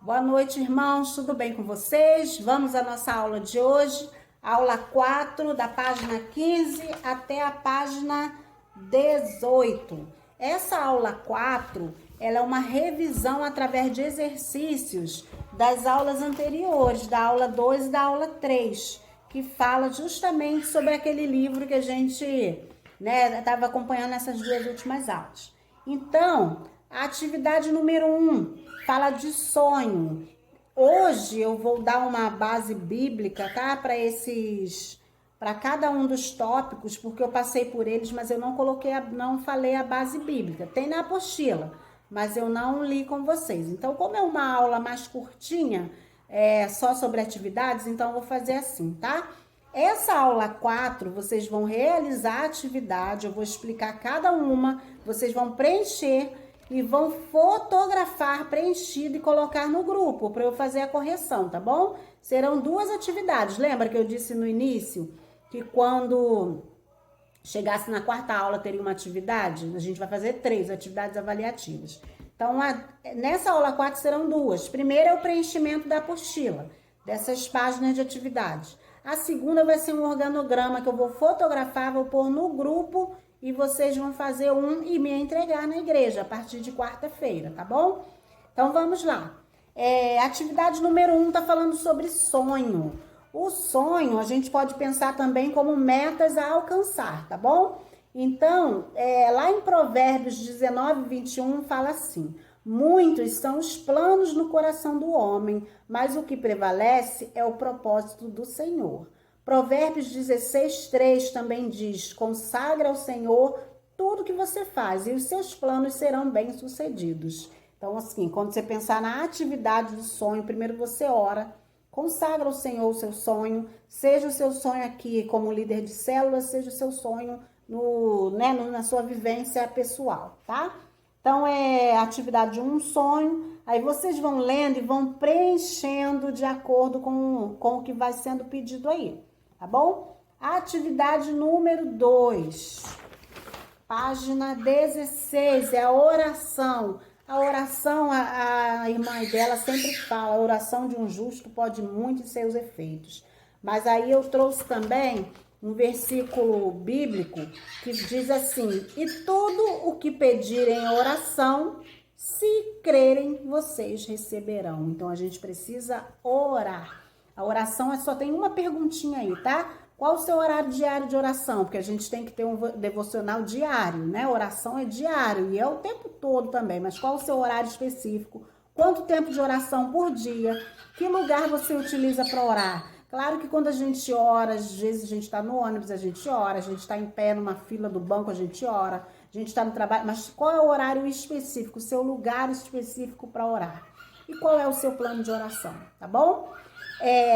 Boa noite, irmãos. Tudo bem com vocês? Vamos à nossa aula de hoje, aula 4, da página 15 até a página 18. Essa aula 4, ela é uma revisão através de exercícios das aulas anteriores, da aula 2 e da aula 3, que fala justamente sobre aquele livro que a gente, estava acompanhando nessas duas últimas aulas. Então, a atividade número 1 fala de sonho. Hoje eu vou dar uma base bíblica, tá? Para cada um dos tópicos, porque eu passei por eles, mas eu não falei a base bíblica. Tem na apostila, mas eu não li com vocês. Então, como é uma aula mais curtinha, só sobre atividades, então eu vou fazer assim, tá? Essa aula 4, vocês vão realizar a atividade, eu vou explicar cada uma, vocês vão preencher e vão fotografar preenchido e colocar no grupo para eu fazer a correção, tá bom? Serão duas atividades. Lembra que eu disse no início que quando chegasse na quarta aula teria uma atividade? A gente vai fazer 3 atividades avaliativas. Então, nessa aula 4 serão duas. Primeiro é o preenchimento da apostila, dessas páginas de atividades. A segunda vai ser um organograma que eu vou fotografar, vou pôr no grupo e vocês vão fazer um e me entregar na igreja a partir de quarta-feira, tá bom? Então vamos lá. Atividade número 1 tá falando sobre sonho. O sonho a gente pode pensar também como metas a alcançar, tá bom? Então, lá em Provérbios 19, 21 fala assim: muitos são os planos no coração do homem, mas o que prevalece é o propósito do Senhor. Provérbios 16, 3 também diz: consagra ao Senhor tudo que você faz e os seus planos serão bem-sucedidos. Então, assim, quando você pensar na atividade do sonho, primeiro você ora, consagra ao Senhor o seu sonho, seja o seu sonho aqui como líder de célula, seja o seu sonho na sua vivência pessoal, tá? Então, atividade de um sonho, aí vocês vão lendo e vão preenchendo de acordo com o que vai sendo pedido aí, tá bom? Atividade número 2, página 16, é a oração. A oração, a irmã dela sempre fala, a oração de um justo pode muito em seus efeitos. Mas aí eu trouxe também um versículo bíblico que diz assim: e tudo o que pedirem em oração, se crerem, vocês receberão. Então a gente precisa orar. A oração só tem uma perguntinha aí, tá? Qual o seu horário diário de oração? Porque a gente tem que ter um devocional diário, né? Oração é diário e é o tempo todo também. Mas qual o seu horário específico? Quanto tempo de oração por dia? Que lugar você utiliza para orar? Claro que quando a gente ora, às vezes a gente está no ônibus, a gente ora, a gente está em pé numa fila do banco, a gente ora, a gente está no trabalho. Mas qual é o horário específico, o seu lugar específico para orar? E qual é o seu plano de oração, tá bom?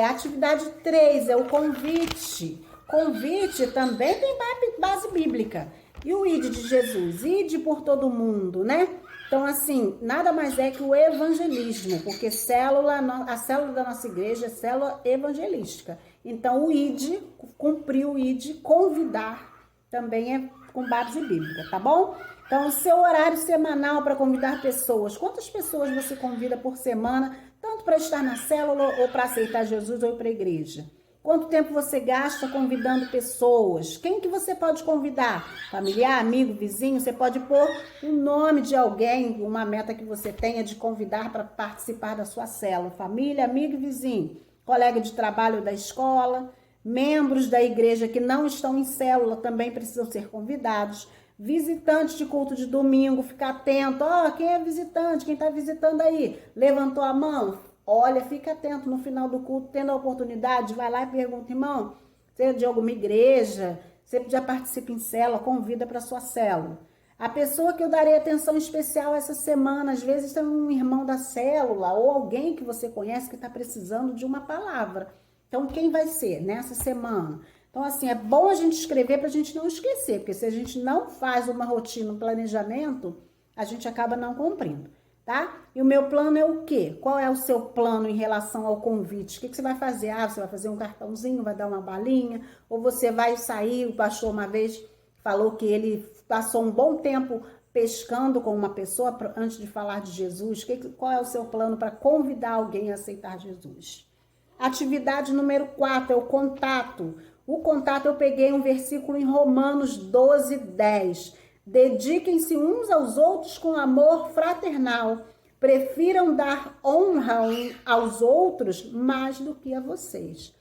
Atividade 3 é o convite. Convite também tem base bíblica. E o ide de Jesus? Ide por todo mundo, né? Então, assim, nada mais é que o evangelismo, porque a célula da nossa igreja é célula evangelística. Então, o ide, cumprir o ide, convidar, também é com base bíblica, tá bom? Então, o seu horário semanal para convidar pessoas. Quantas pessoas você convida por semana, tanto para estar na célula ou para aceitar Jesus ou ir para a igreja? Quanto tempo você gasta convidando pessoas? Quem que você pode convidar? Familiar, amigo, vizinho? Você pode pôr o nome de alguém, uma meta que você tenha de convidar para participar da sua célula. Família, amigo e vizinho. Colega de trabalho da escola. Membros da igreja que não estão em célula também precisam ser convidados. Visitantes de culto de domingo, ficar atento. Quem é visitante? Quem está visitando aí? Levantou a mão? Olha, fica atento no final do culto, tendo a oportunidade, vai lá e pergunta: irmão, você é de alguma igreja? Você já participa em célula? Convida para sua célula. A pessoa que eu darei atenção especial essa semana, às vezes é um irmão da célula ou alguém que você conhece que está precisando de uma palavra. Então, quem vai ser nessa semana? Então, assim, é bom a gente escrever para a gente não esquecer, porque se a gente não faz uma rotina, um planejamento, a gente acaba não cumprindo, tá? E o meu plano é o quê? Qual é o seu plano em relação ao convite? O que você vai fazer? Você vai fazer um cartãozinho, vai dar uma balinha, ou você vai sair? O pastor uma vez falou que ele passou um bom tempo pescando com uma pessoa antes de falar de Jesus? Qual é o seu plano para convidar alguém a aceitar Jesus? Atividade número 4 é o contato. O contato, eu peguei um versículo em Romanos 12:10. Dediquem-se uns aos outros com amor fraternal. Prefiram dar honra aos outros mais do que a vocês.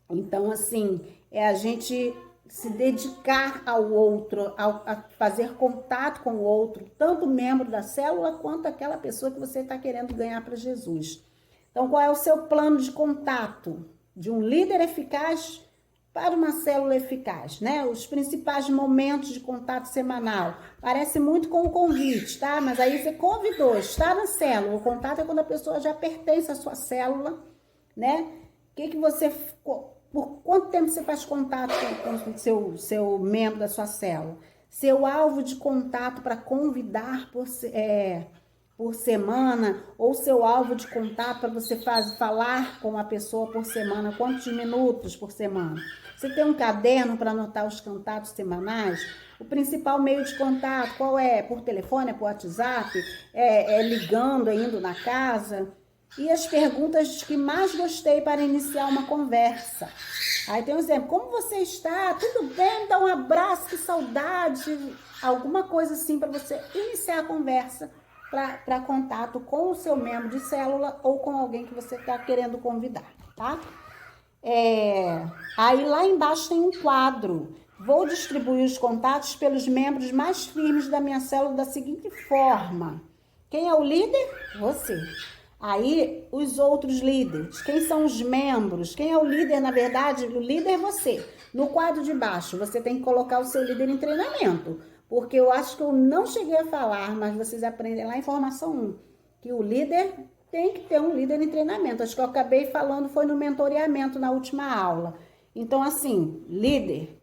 Então, assim, é a gente se dedicar ao outro, a fazer contato com o outro, tanto membro da célula quanto aquela pessoa que você está querendo ganhar para Jesus. Então, qual é o seu plano de contato de um líder eficaz para uma célula eficaz, né? Os principais momentos de contato semanal. Parece muito com o convite, tá? Mas aí você convidou, está na célula. O contato é quando a pessoa já pertence à sua célula, né? Por quanto tempo você faz contato com o seu membro da sua célula? Seu alvo de contato para convidar por semana, ou seu alvo de contato para você falar com a pessoa por semana, quantos minutos por semana? Você tem um caderno para anotar os contatos semanais? O principal meio de contato, qual é? Por telefone, é por WhatsApp? É ligando, indo na casa? E as perguntas que mais gostei para iniciar uma conversa. Aí tem um exemplo, como você está? Tudo bem? Dá um abraço, que saudade. Alguma coisa assim para você iniciar a conversa para contato com o seu membro de célula ou com alguém que você está querendo convidar, tá? Aí lá embaixo tem um quadro. Vou distribuir os contatos pelos membros mais firmes da minha célula da seguinte forma. Quem é o líder? Você. Aí, os outros líderes. Quem são os membros? Quem é o líder, na verdade? O líder é você. No quadro de baixo, você tem que colocar o seu líder em treinamento. Porque eu acho que eu não cheguei a falar, mas vocês aprendem lá em formação 1, que o líder tem que ter um líder em treinamento. Acho que eu acabei falando, foi no mentoreamento na última aula. Então, assim, líder,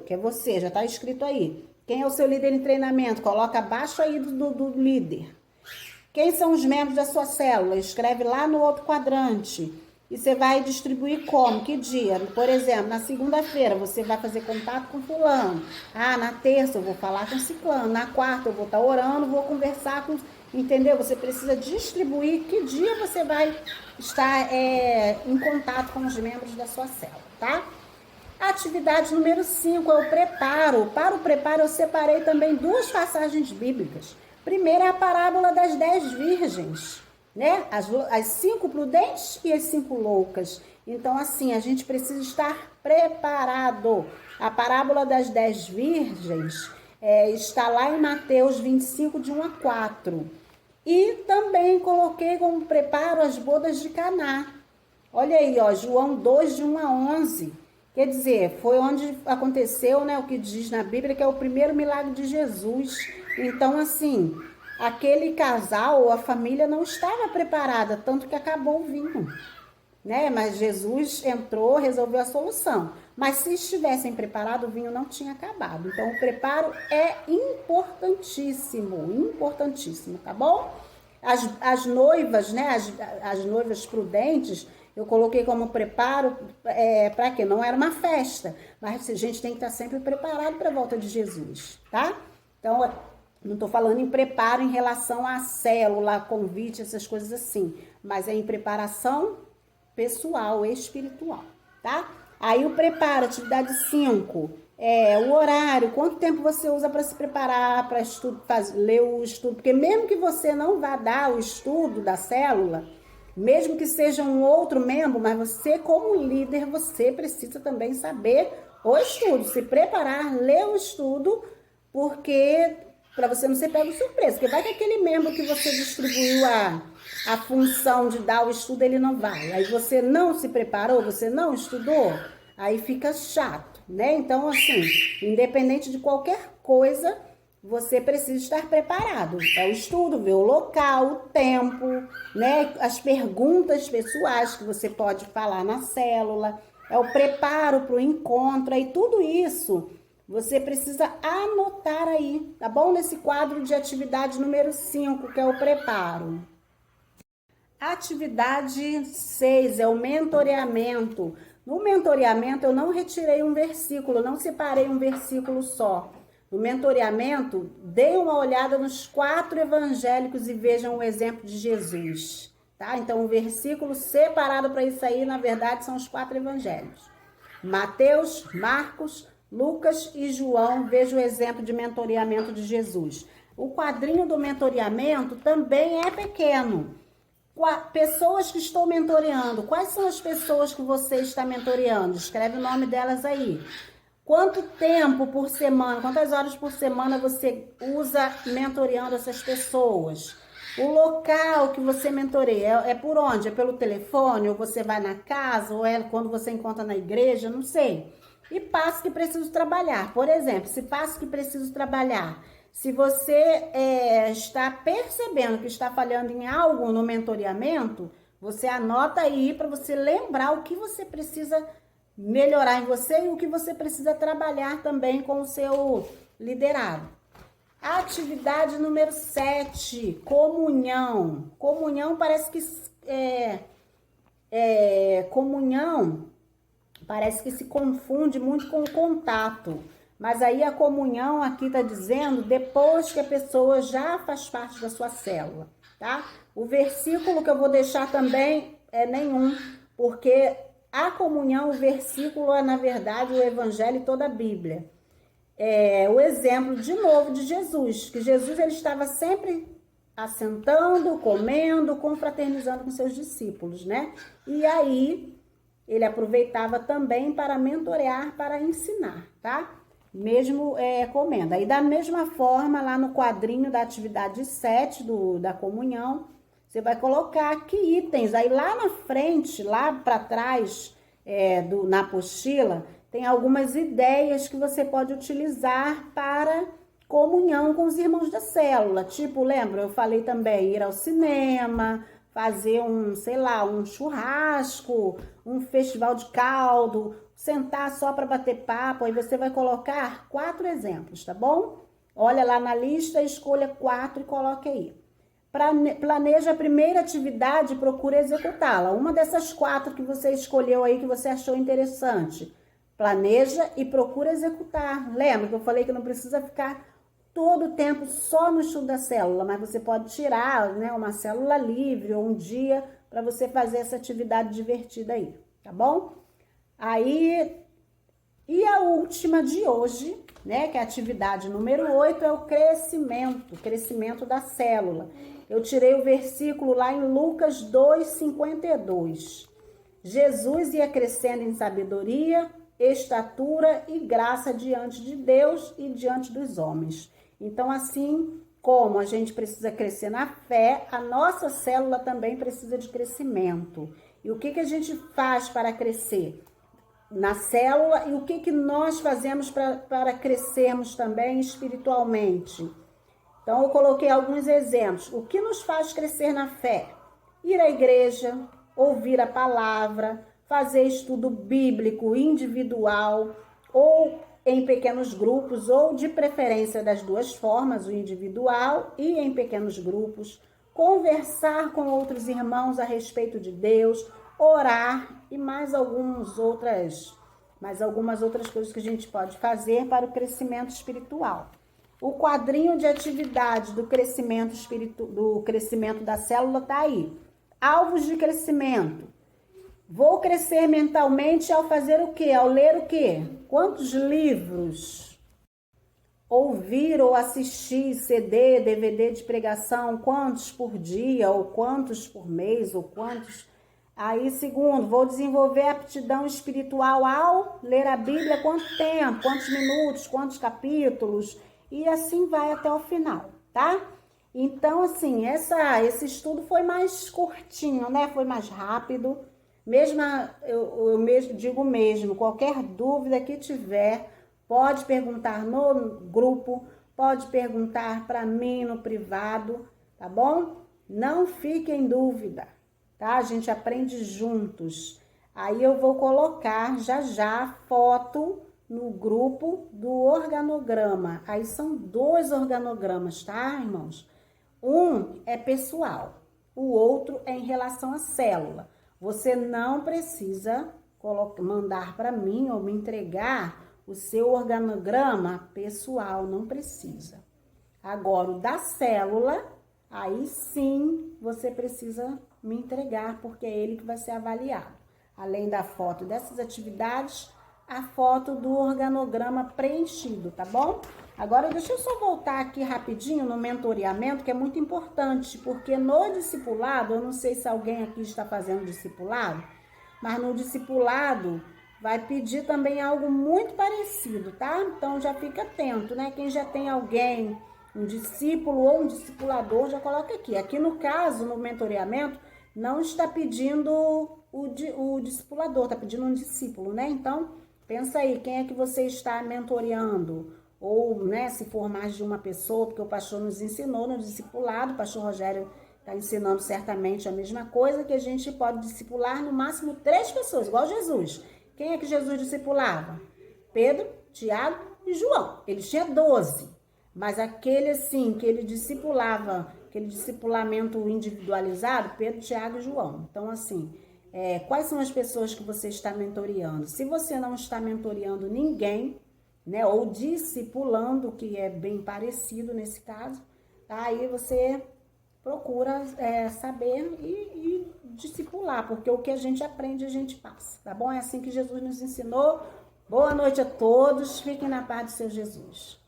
que é você, já está escrito aí. Quem é o seu líder em treinamento? Coloca abaixo aí do líder. Quem são os membros da sua célula? Escreve lá no outro quadrante. E você vai distribuir como? Que dia? Por exemplo, na segunda-feira você vai fazer contato com fulano. Na terça eu vou falar com ciclano. Na quarta eu vou estar orando, vou conversar com... Entendeu? Você precisa distribuir que dia você vai estar em contato com os membros da sua célula, tá? Atividade número 5 é o preparo. Para o preparo eu separei também 2 passagens bíblicas. Primeiro é a parábola das 10 virgens, né? As 5 prudentes e as 5 loucas. Então, assim, a gente precisa estar preparado. A parábola das 10 virgens está lá em Mateus 25, de 1 a 4. E também coloquei como preparo as bodas de Caná. Olha aí, ó, João 2, de 1 a 11. Quer dizer, foi onde aconteceu, né, o que diz na Bíblia, que é o primeiro milagre de Jesus. Então, assim, aquele casal ou a família não estava preparada, tanto que acabou o vinho, né? Mas Jesus entrou, resolveu a solução. Mas se estivessem preparados, o vinho não tinha acabado. Então, o preparo é importantíssimo, importantíssimo, tá bom? As noivas, né? As noivas prudentes, eu coloquei como preparo para quê? Não era uma festa, mas a gente tem que estar sempre preparado para a volta de Jesus, tá? Então, não estou falando em preparo em relação à célula, convite, essas coisas assim, mas é em preparação pessoal, espiritual, tá? Aí o preparo, atividade 5, o horário, quanto tempo você usa para se preparar, para ler o estudo, porque mesmo que você não vá dar o estudo da célula, mesmo que seja um outro membro, mas você como líder, você precisa também saber o estudo, se preparar, ler o estudo, porque para você não ser pego de surpresa, porque vai que aquele membro que você distribuiu a função de dar o estudo, ele não vai, aí você não se preparou, você não estudou, aí fica chato, né? Então, assim, independente de qualquer coisa, você precisa estar preparado. É o estudo, ver o local, o tempo, né? As perguntas pessoais que você pode falar na célula, é o preparo para o encontro, aí tudo isso você precisa anotar aí, tá bom? Nesse quadro de atividade número 5, que é o preparo. Atividade 6 é o mentoreamento. No mentoreamento eu não retirei um versículo, não separei um versículo só. No mentoreamento, dê uma olhada nos 4 evangélicos e vejam o exemplo de Jesus, tá? Então, o versículo separado para isso aí, na verdade, são os 4 evangelhos. Mateus, Marcos, Lucas e João, veja o exemplo de mentoreamento de Jesus. O quadrinho do mentoreamento também é pequeno. Pessoas que estou mentoreando, quais são as pessoas que você está mentoreando? Escreve o nome delas aí. Quanto tempo por semana, quantas horas por semana você usa mentoreando essas pessoas? O local que você mentoreia é por onde? É pelo telefone? Ou você vai na casa? Ou é quando você encontra na igreja? Não sei. E passo que preciso trabalhar. Por exemplo, se passo que preciso trabalhar, se você está percebendo que está falhando em algo no mentoreamento, você anota aí para você lembrar o que você precisa melhorar em você e o que você precisa trabalhar também com o seu liderado. Atividade número 7, comunhão. Comunhão parece que comunhão parece que se confunde muito com o contato. Mas aí a comunhão aqui está dizendo depois que a pessoa já faz parte da sua célula, tá? O versículo que eu vou deixar também é nenhum, porque a comunhão, o versículo é, na verdade, o evangelho e toda a Bíblia. É o exemplo, de novo, de Jesus, que Jesus ele estava sempre assentando, comendo, confraternizando com seus discípulos, né? E aí, ele aproveitava também para mentorear, para ensinar, tá? Mesmo comendo. Aí, da mesma forma, lá no quadrinho da atividade 7 da comunhão, você vai colocar que itens. Aí, lá na frente, lá para trás, na apostila, tem algumas ideias que você pode utilizar para comunhão com os irmãos da célula. Tipo, lembra? Eu falei também ir ao cinema, fazer um churrasco, um festival de caldo, sentar só para bater papo. Aí você vai colocar 4 exemplos, tá bom? Olha lá na lista, escolha 4 e coloque aí. Planeja a primeira atividade e procura executá-la. Uma dessas 4 que você escolheu aí, que você achou interessante. Planeja e procura executar. Lembra que eu falei que não precisa ficar todo o tempo só no estudo da célula, mas você pode tirar, né, uma célula livre ou um dia para você fazer essa atividade divertida aí, tá bom? Aí, e a última de hoje, né, que é a atividade número 8, é o crescimento da célula. Eu tirei o versículo lá em Lucas 2:52. Jesus ia crescendo em sabedoria, estatura e graça diante de Deus e diante dos homens. Então, assim como a gente precisa crescer na fé, a nossa célula também precisa de crescimento. E o que a gente faz para crescer na célula e o que nós fazemos para crescermos também espiritualmente? Então, eu coloquei alguns exemplos. O que nos faz crescer na fé? Ir à igreja, ouvir a palavra, fazer estudo bíblico individual ou em pequenos grupos, ou de preferência das duas formas, o individual e em pequenos grupos, conversar com outros irmãos a respeito de Deus, orar e mais algumas outras coisas que a gente pode fazer para o crescimento espiritual. O quadrinho de atividades do crescimento da célula está aí. Alvos de crescimento. Vou crescer mentalmente ao fazer o quê? Ao ler o quê? Quantos livros? Ouvir ou assistir CD, DVD de pregação, quantos por dia, ou quantos por mês, ou quantos... Aí, segundo, vou desenvolver aptidão espiritual ao ler a Bíblia, quanto tempo, quantos minutos, quantos capítulos, e assim vai até o final, tá? Então, assim, esse estudo foi mais curtinho, né? Foi mais rápido. Eu digo mesmo, qualquer dúvida que tiver, pode perguntar no grupo, pode perguntar para mim no privado, tá bom? Não fique em dúvida, tá? A gente aprende juntos. Aí eu vou colocar já foto no grupo do organograma. Aí são 2 organogramas, tá, irmãos? Um é pessoal, o outro é em relação à célula. Você não precisa mandar para mim ou me entregar o seu organograma pessoal, não precisa. Agora, o da célula, aí sim você precisa me entregar, porque é ele que vai ser avaliado. Além da foto dessas atividades, a foto do organograma preenchido, tá bom? Agora, deixa eu só voltar aqui rapidinho no mentoreamento, que é muito importante, porque no discipulado, eu não sei se alguém aqui está fazendo discipulado, mas no discipulado vai pedir também algo muito parecido, tá? Então, já fica atento, né? Quem já tem alguém, um discípulo ou um discipulador, já coloca aqui. Aqui no caso, no mentoreamento, não está pedindo o discipulador, está pedindo um discípulo, né? Então, pensa aí, quem é que você está mentoreando? Ou, né, se for mais de uma pessoa, porque o pastor nos ensinou no discipulado, o pastor Rogério está ensinando certamente a mesma coisa, que a gente pode discipular no máximo 3 pessoas, igual Jesus. Quem é que Jesus discipulava? Pedro, Tiago e João. Ele tinha 12, mas aquele assim, que ele discipulava, aquele discipulamento individualizado, Pedro, Tiago e João. Então, assim, quais são as pessoas que você está mentoreando? Se você não está mentoreando ninguém, né, ou discipulando, que é bem parecido nesse caso, aí você procura saber e discipular, porque o que a gente aprende, a gente passa, tá bom? É assim que Jesus nos ensinou. Boa noite a todos, fiquem na paz do seu Jesus.